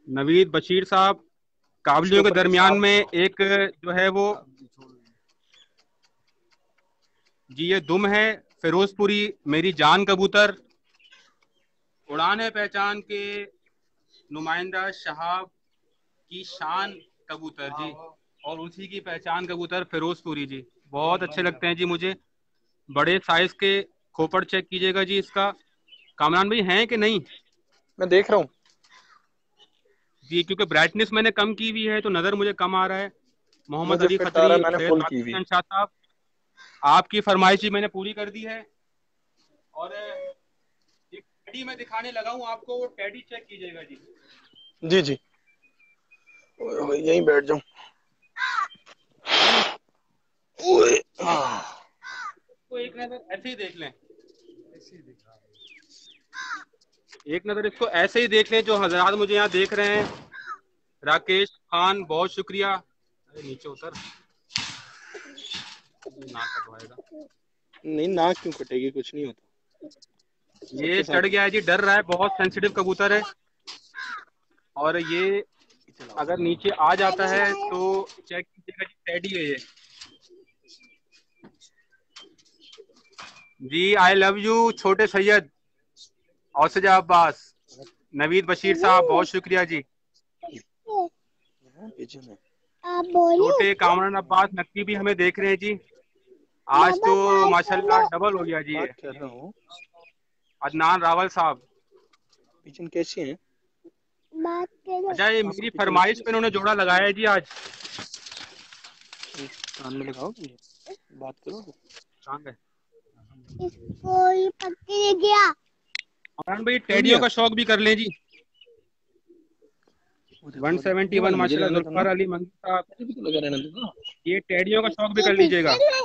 नवीद बशीर साहब, इसके काबलियों के ऊपर भी दरमियान साफ में एक जो है वो जी, ये दुम है फिरोजपुरी, मेरी जान कबूतर, उड़ान है पहचान के नुमाइंदा शहाब की शान कबूतर जी, और उसी की पहचान कबूतर फिरोजपुरी जी, बहुत अच्छे लगते हैं जी मुझे। बड़े साइज के खोपड़ चेक कीजिएगा जी इसका। कामरान भाई हैं कि नहीं? मैं देख रहा हूँ। जी, क्योंकि ब्राइटनेस मैंने कम की हुई है तो नजर मुझे कम आ रहा है। मोहम्मद मुझे अली फिट आ खत्री, रहा है, मैंने सैयद फुल की आतिफ हुई। खान शाह साहब, आपकी फरमाइश ही मैंने पूरी कर दी है। और एक टेडी मैं दिखाने लगा हूँ आपको, वो टेडी चेक कीजिएगा जी। जी जी, यहीं बैठ जाऊं। ओए, तो एक नजर ऐसे ही देख लें, एक नजर इसको ऐसे ही देख लें जो हजरात मुझे यहाँ देख रहे हैं। राकेश खान, बहुत शुक्रिया। अरे नीचे उतर, ना कटवाएगा। नहीं नाक क्यों कटेगी, कुछ नहीं होता, ये सबके चढ़ साथ गया है जी, डर रहा है, बहुत सेंसिटिव कबूतर है। और ये चलाओ। अगर नीचे आ जाता है तो चेक कीजिएगा जी, टेडी है ये जी। आई लव यू छोटे सैयद, औसजा अब्बास, नवीद बशीर साहब, बहुत शुक्रिया जी। पिजन है। छोटे कामरान अब्बास नकवी भी हमें देख रहे हैं जी। आज तो माशाल्लाह डबल हो गया जी बात ये। कर रहा हूँ, अदनान रावल साहब, पिजन कैसी है? अच्छा ये आपको मेरी पिजन अच्छी फरमाइश पे लगी? इन्होंने जोड़ा लगाया है जी आज। कान में लगाओगे, बात करोगे? कहाँ गए? इसको ये पकड़ गया। कामरान भाई क्यों टेडियो गया? का शौक भी कर लें जी। वो देखो वो देखो, ये 171 वाला मुझे माशाल्लाह लेना था ना, जुल्फकार अली मंगी साहब, मुझे भी तो लगा रहना था। ये टेडियो का शौक भी ये कर लीजिएगा। पिक्चर है।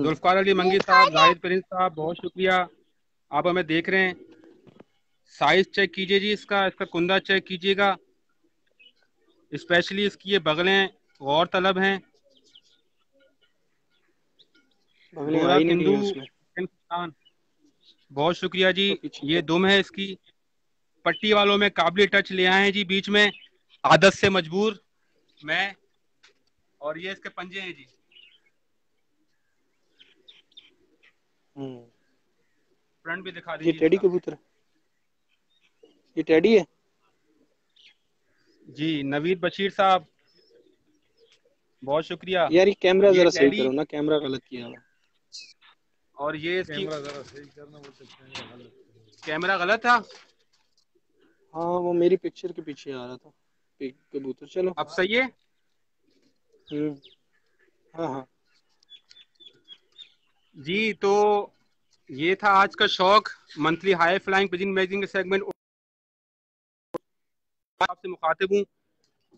जुल्फकार अली ये मंगी खा साहब, ले। जाहिद प्रिंस साहब, बहुत शुक्रिया, आप हमें देख रहे हैं। साइज चेक कीजिए जी इसका, इसका कुंदा चेक कीजिएगा, स्पेशली इसकी ये बगलें गौर तलब हैं। बगलें आ गोरा ही नहीं रही किंदू हैं उसमें, खान, बहुत शुक्रिया जी। तो पीछे ये दुम है इसकी, पट्टी वालों में काबिल टच ले आए हैं जी बीच में, आदत से मजबूर मैं। और ये इसके पंजे हैं जी। हम्म, फ्रंट भी दिखा ये दीजिए टेडी इसका कबूतर है, ये टेडी है। जी। नवीद बशीर साहब, बहुत शुक्रिया। यार ये कैमरा ये जरा सही टेडी, करो ना, कैमरा गलत किया हुआ। और ये इसकी कैमरा जरा सही करना, कैमरा गलत था। हाँ वो मेरी पिक्चर के पीछे आ रहा था कबूतर। चलो। अब सही है हम्म, हाँ हाँ। जी। तो ये था आज का शौक monthly high flying pigeon magazine के सेगमेंट। आपसे मुखातिब हूँ।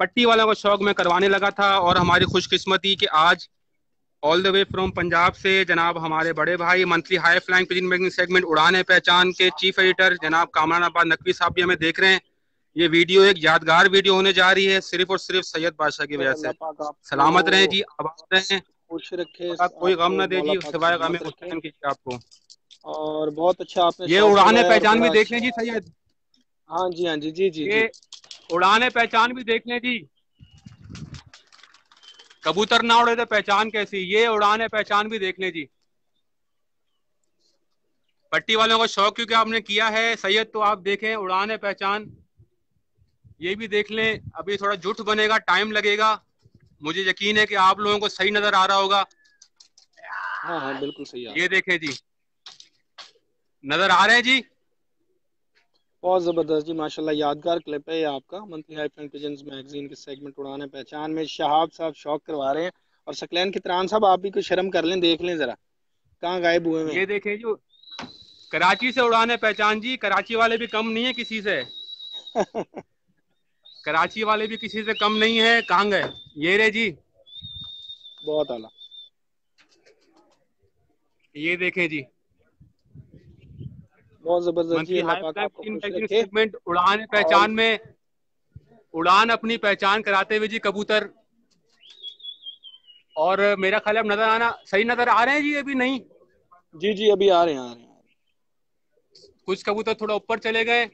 पट्टी वाला का शौक मैं करवाने लगा था और हमारी खुशकिस्मती कि आज all the way from Punjab से जनाब हमारे बड़े भाई monthly high flying pigeon magazine segment उड़ान है पहचान के चीफ एडिटर जनाब कामरान आबाद नकवी साहब भी हमें देख रहे हैं। ये वीडियो एक यादगार वीडियो होने जा रही है सिर्फ और सिर्फ सैयद बादशाह की वजह से। सलामत रहें जी, आबाद रहें, खुश रखे, कोई गम ना दे जी, सिवाय गम रखे हुसैन कीजिए आपको। और बहुत अच्छा आपने ये उड़ान पहचान भी देख लें जी सैयद। हाँ जी हाँ जी जी जी ये उड़ान पहचान भी देख लें जी। कबूतर ना उड़े तो पहचान कैसी, ये उड़ान पहचान भी देख लें जी। पट्टी वालों का शौक क्योंकि आपने किया है सैयद, तो आप देखें उड़ान पहचान, ये भी देख लें। अभी थोड़ा जुट बनेगा, टाइम लगेगा, मुझे यकीन है कि आप लोगों को सही नजर आ रहा होगा। हाँ हाँ बिल्कुल सही है। ये देखें जी, नजर आ रहे हैं जी, बहुत जबरदस्त जी, माशाल्लाह यादगार क्लिप है ये आपका। Monthly high flying pigeons magazine के सेगमेंट उड़ान पहचान में शहाब साहब शौक करवा रहे हैं। और सकलैन कितरान साहब आप भी कुछ शर्म कर लें, देख लें जरा कहाँ गायब हुए हैं। ये देखें जो कराची से उड़ान पहचान जी, कराची वाले भी कम नहीं है किसी से। कराची वाले भी किसी से कम नहीं है। कहाँ गए ये रे जी, बहुत आला। ये देखें जी, बहुत जबरदस्त जी, मंथली अल्लाह हाई पाक आपको फ्लाइंग खुश मैगजीन रखे। सेगमेंट उड़ान पहचान में उड़ान अपनी पहचान कराते हुए जी कबूतर। और मेरा ख्याल है अब नजर आना सही नजर आ रहे हैं जी, अभी नहीं। जी जी अभी आ रहे हैं आ रहे हैं। कुछ कबूतर थोड़ा ऊपर चले गए।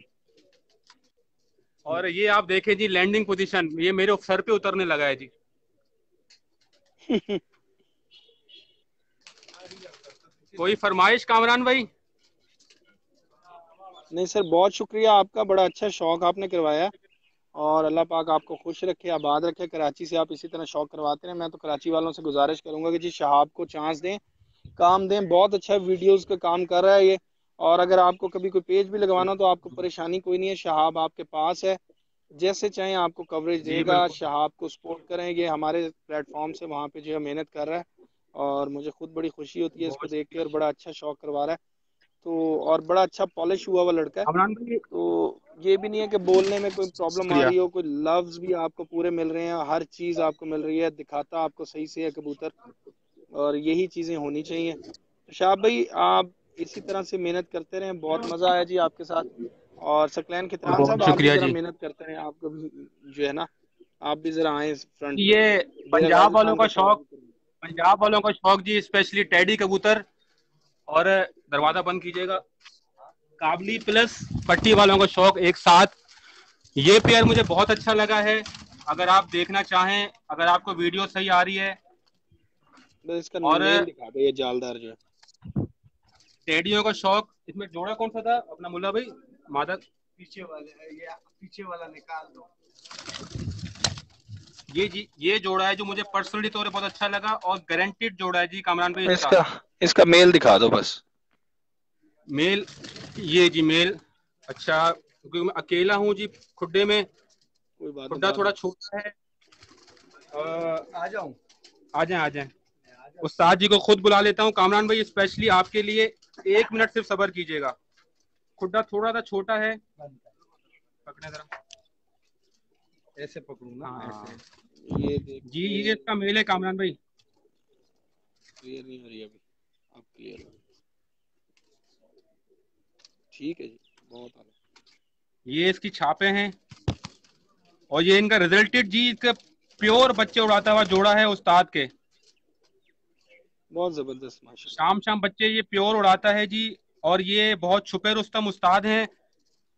और ये आप देखें जी लैंडिंग पोजीशन, ये मेरे सर पे उतरने लगा है जी। कोई फरमाइश कामरान भाई? नहीं सर, बहुत शुक्रिया आपका, बड़ा अच्छा शौक आपने करवाया और अल्लाह पाक आपको खुश रखे, आबाद रखे। कराची से आप इसी तरह शौक करवाते हैं। मैं तो कराची वालों से गुजारिश करूंगा कि जी शहाब को चांस दें, काम दें। बहुत अच्छा वीडियोस का काम कर रहा है ये। और अगर आपको कभी कोई पेज भी लगवाना हो तो आपको परेशानी कोई नहीं है, शहाब आपके पास है, जैसे चाहें आपको कवरेज जी देगा। बिल्कुल। शहाब को सपोर्ट करें, ये हमारे प्लेटफॉर्म से वहाँ पे जो है मेहनत कर रहा है और मुझे खुद बड़ी खुशी होती है इसको बहुत देख के, शुक्रिया और बड़ा अच्छा शौक करवा रहा है। तो और बड़ा अच्छा पॉलिश हुआ हुआ लड़का है। कामरान भाई तो ये भी नहीं है कि बोलने में कोई प्रॉब्लम आ शुक्रिया। रही हो, कोई लफ्ज भी आपको पूरे मिल रहे हैं, हर चीज आपको मिल रही है, दिखाता आपको सही से है कबूतर। और यही चीजें होनी चाहिए। तो शाह भाई आप इसी तरह से मेहनत करते रहें, बहुत मजा आया जी आपके साथ। और सकलैन खितरान साहब बहुत आप भी शुक्रिया जरा जी। मेहनत करते रहें, आपको भी जो है ना, आप भी जरा आए फ्रंट पे। ये डेरा पंजाब गाजी वालों खान का का शौक शौक, भी करें। पंजाब वालों का शौक जी स्पेशली टेडी कबूतर। और दरवाजा बंद कीजिएगा। काबली प्लस पट्टी वालों का शौक एक साथ। ये पेयर मुझे बहुत अच्छा लगा है। अगर आप देखना चाहें, अगर आपको वीडियो सही आ रही है। बस इसका और मेल दिखा दो, ये जालदार जो है। टेडियों का शौक, इसमें जोड़ा कौन सा था अपना मुल्ला भाई? मादक पीछे वाले है, ये पीछे वाला निकाल दो। ये जी, ये जोड़ा है जो मुझे पर्सनली तौर पे बहुत अच्छा लगा और गारंटेड जोड़ा है जी कामरान भाई इसका। इसका इसका मेल दिखा दो बस। मेल, ये जी मेल। अच्छा क्योंकि मैं अकेला हूँ जी खुड्डे में, कोई बात नहीं, खुड्डा बाद थोड़ा में। छोटा है। आ जाऊं? आ जाए आ जाए, उस्ताद जी को खुद बुला लेता हूँ। कामरान भाई स्पेशली आपके लिए 1 मिनट सिर्फ सब्र कीजिएगा। खुड्डा थोड़ा सा छोटा है, पकड़े जरा, ऐसे पकड़ू ना, हाँ ऐसे। ये जी। देखिए, ये इसका मेल है कामरान भाई। क्लियर नहीं हो रही अभी, अब क्लियर हो। ठीक है जी, बहुत आला। ये इसकी छापे हैं और ये इनका रिजल्टेड जी, इसका प्योर बच्चे उड़ाता हुआ जोड़ा है उस्ताद के। बहुत जबरदस्त माशाल्लाह। शाम शाम बच्चे ये प्योर उड़ाता है जी। और ये बहुत छुपे रुस्तम उस्ताद हैं।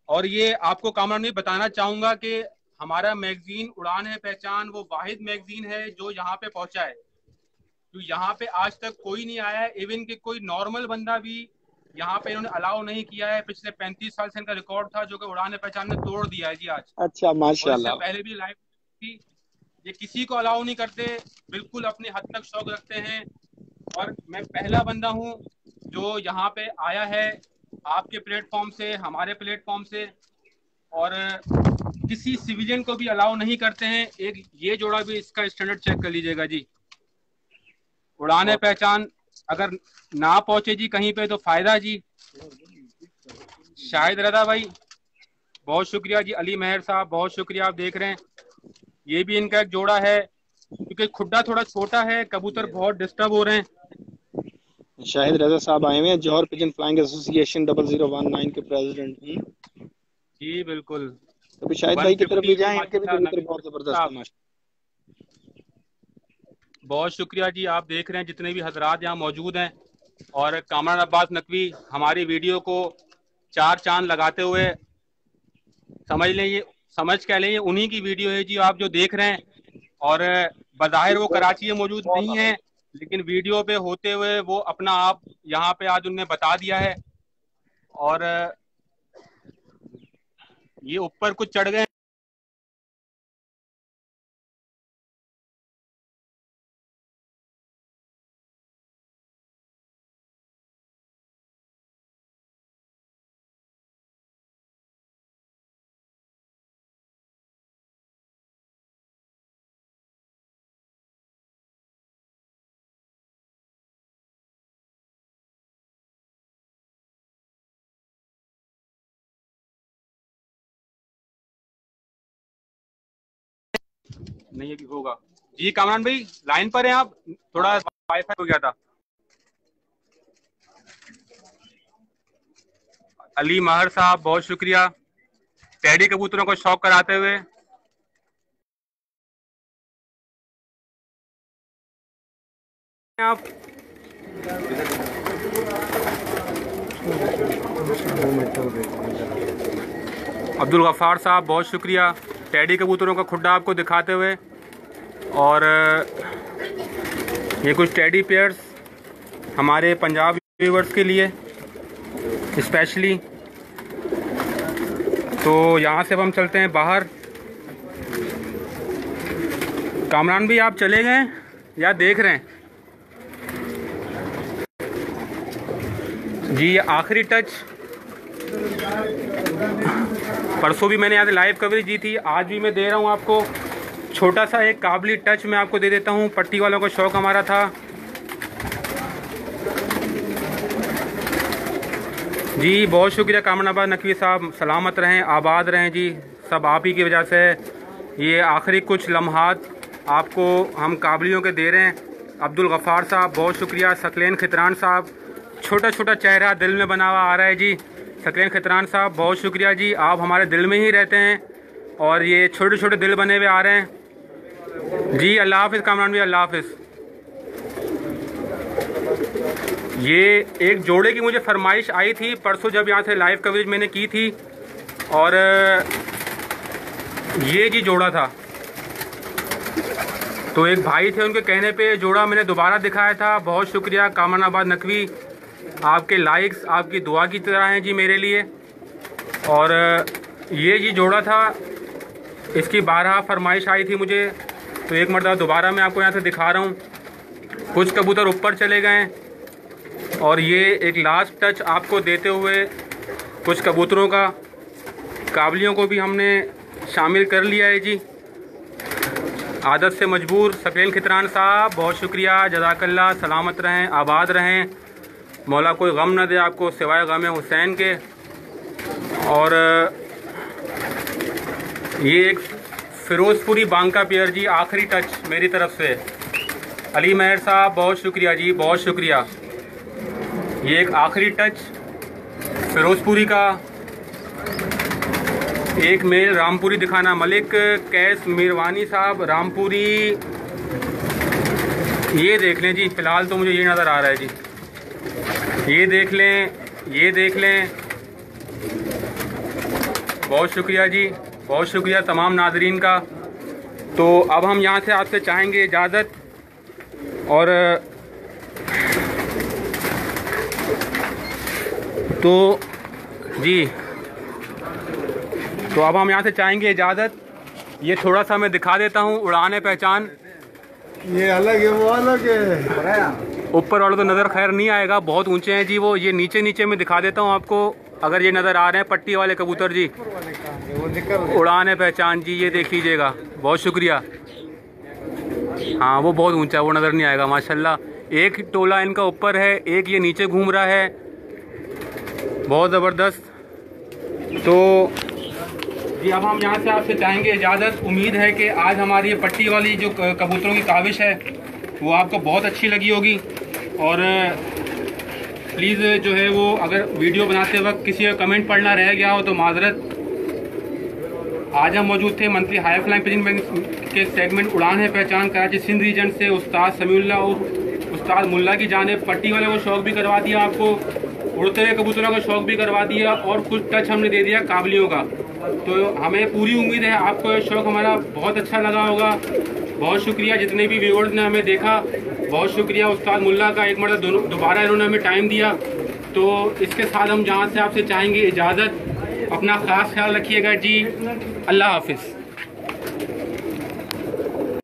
और ये आपको कामरान भाई बताना चाहूंगा कि हमारा मैगजीन उड़ान है पहचान वो वाहिद मैगजीन है जो यहाँ पे पहुंचा है। तो यहाँ पे आज तक कोई नहीं आया है, इवन कि कोई नॉर्मल बंदा भी यहाँ पे इन्होंने अलाउ नहीं किया है। पिछले 35 साल से इनका रिकॉर्ड था जो कि उड़ान पहचान ने तोड़ दिया है जी आज। अच्छा और इससे माशाल्लाह। पहले भी लाइव थी। ये किसी को अलाउ नहीं करते, बिल्कुल अपनी हद तक शौक रखते हैं। और मैं पहला बंदा हूँ जो यहाँ पे आया है आपके प्लेटफॉर्म से, हमारे प्लेटफॉर्म से। और किसी सिविलियन को भी अलाउ नहीं करते हैं। एक ये जोड़ा भी इसका स्टैंडर्ड चेक कर लीजिएगा जी। उड़ान बहुत पहचान अगर ना पहुंचे जी कहीं पे तो फायदा जी। शाहिद रजा भाई बहुत शुक्रिया जी। अली मेहर साहब बहुत शुक्रिया। आप देख रहे हैं ये भी इनका एक जोड़ा है, क्योंकि खुड्डा थोड़ा छोटा है, कबूतर बहुत डिस्टर्ब हो रहे हैं। शाहिद रजा साहब आए हुए हैं, जौहर पिजन फ्लाइंग एसोसिएशन 0019 के प्रेसिडेंट। जी बिल्कुल। अभी शाहिद भाई की तरफ भी 150 जाएं, इनके भी कबूतर बहुत जबरदस्त है माशाल्लाह। बहुत शुक्रिया जी। आप देख रहे हैं जितने भी हजरात यहाँ मौजूद हैं, और कामरान अब्बास नकवी हमारी वीडियो को 4 चांद लगाते हुए समझ कह लें ये उन्हीं की वीडियो है जी आप जो देख रहे हैं। और बज़ाहिर वो कराची में मौजूद नहीं है, लेकिन वीडियो पे होते हुए वो अपना आप यहाँ पे आज उनने बता दिया है। और ये ऊपर कुछ चढ़ गए। नहीं अभी होगा जी। कामरान भाई लाइन पर हैं आप, थोड़ा वाईफाई हो गया था। अली महर साहब बहुत शुक्रिया, टैडी कबूतरों को शौक कराते हुए। आप अब्दुल गफ्फार साहब बहुत शुक्रिया, टैडी कबूतरों का खुड्डा आपको दिखाते हुए। और ये कुछ टैडी पेयर्स हमारे पंजाब व्यूवर्स के लिए स्पेशली। तो यहाँ से अब हम चलते हैं बाहर। कामरान भी आप चले गए या देख रहे हैं जी? आखिरी टच परसों भी मैंने यहाँ से लाइव कवरेज दी थी, आज भी मैं दे रहा हूँ आपको। छोटा सा एक काबली टच मैं आपको दे देता हूँ, पट्टी वालों का शौक हमारा था जी। बहुत शुक्रिया कामरानाबाद नकवी साहब, सलामत रहें, आबाद रहें जी। सब आप ही की वजह से ये आखिरी कुछ लम्हात आपको हम काबलियों के दे रहे हैं। अब्दुल गफ़ार साहब बहुत शुक्रिया। सकलेन खितरान साहब, छोटा छोटा चेहरा दिल में बना हुआ आ रहा है जी। सकलेन खितरान साहब बहुत शुक्रिया जी, आप हमारे दिल में ही रहते हैं और ये छोटे छोटे दिल बने हुए आ रहे हैं जी। अल्लाह हाफ़िज़ कामरान भाई, अल्लाह हाफ़िज़। ये एक जोड़े की मुझे फरमाइश आई थी परसों जब यहाँ से लाइव कवरेज मैंने की थी, और ये जी जोड़ा था। तो एक भाई थे, उनके कहने पे जोड़ा मैंने दोबारा दिखाया था। बहुत शुक्रिया कामरानाबाद नकवी, आपके लाइक्स आपकी दुआ की तरह हैं जी मेरे लिए। और ये जी जोड़ा था, इसकी 12 फरमाइश आई थी मुझे, तो एक मरतबा दोबारा मैं आपको यहाँ से दिखा रहा हूँ। कुछ कबूतर ऊपर चले गए और ये एक लास्ट टच आपको देते हुए कुछ कबूतरों का काबलियों को भी हमने शामिल कर लिया है जी। आदत से मजबूर सकलेन खितरान साहब बहुत शुक्रिया, जज़ाकल्लाह। सलामत रहें, आबाद रहें, मौला कोई गम न दे आपको सिवाय गम हुसैन के। और ये एक फिरोजपुरी बांका पेयर जी, आखिरी टच मेरी तरफ से। अली मेहर साहब बहुत शुक्रिया जी, बहुत शुक्रिया। ये एक आखिरी टच फिरोजपुरी का, एक मेल रामपुरी दिखाना। मलिक कैस मीरवानी साहब रामपुरी, ये देख लें जी। फ़िलहाल तो मुझे ये नज़र आ रहा है जी, ये देख लें, ये देख लें। बहुत शुक्रिया जी, बहुत शुक्रिया तमाम नाज़रीन का। तो अब हम यहाँ से आपसे चाहेंगे इजाज़त, और तो जी, तो अब हम यहाँ से चाहेंगे इजाज़त। ये थोड़ा सा मैं दिखा देता हूँ उड़ान पहचान। ये अलग है, वो अलग है। ऊपर वालों तो नज़र खैर नहीं आएगा, बहुत ऊंचे हैं जी वो। ये नीचे नीचे मैं दिखा देता हूँ आपको, अगर ये नज़र आ रहे हैं पट्टी वाले कबूतर जी, उड़ान पहचान जी, ये देख लीजिएगा। बहुत शुक्रिया। हाँ वो बहुत ऊंचा है, वो नज़र नहीं आएगा माशाल्लाह। एक टोला इनका ऊपर है, एक ये नीचे घूम रहा है, बहुत ज़बरदस्त। तो जी अब हम यहाँ से आपसे चाहेंगे इजाज़त। उम्मीद है कि आज हमारी ये पट्टी वाली जो कबूतरों की काविश है वो आपको बहुत अच्छी लगी होगी। और प्लीज़ जो है वो अगर वीडियो बनाते वक्त किसी का कमेंट पढ़ना रह गया हो तो माजरत। आज हम मौजूद थे मंथली हाई फ्लाइंग पिजन के सेगमेंट उड़ान है पहचान कराची सिंध रीजन से उस्ताद समीउल्लाह और उस्ताद मुल्ला की जानिब। पट्टी वाले को शौक़ भी करवा दिया, आपको उड़ते हुए कबूतरों का शौक़ भी करवा दिया और कुछ टच हमने दे दिया काबलियों का। तो हमें पूरी उम्मीद है आपको ये शौक़ हमारा बहुत अच्छा लगा होगा। बहुत शुक्रिया जितने भी व्यूअर्स ने हमें देखा, बहुत शुक्रिया उस्ताद मुल्ला का, एक मरतबा दोबारा इन्होंने हमें टाइम दिया। तो इसके साथ हम जहाँ से आपसे चाहेंगे इजाज़त। अपना ख़ास ख्याल रखिएगा जी। अल्लाह हाफिज़।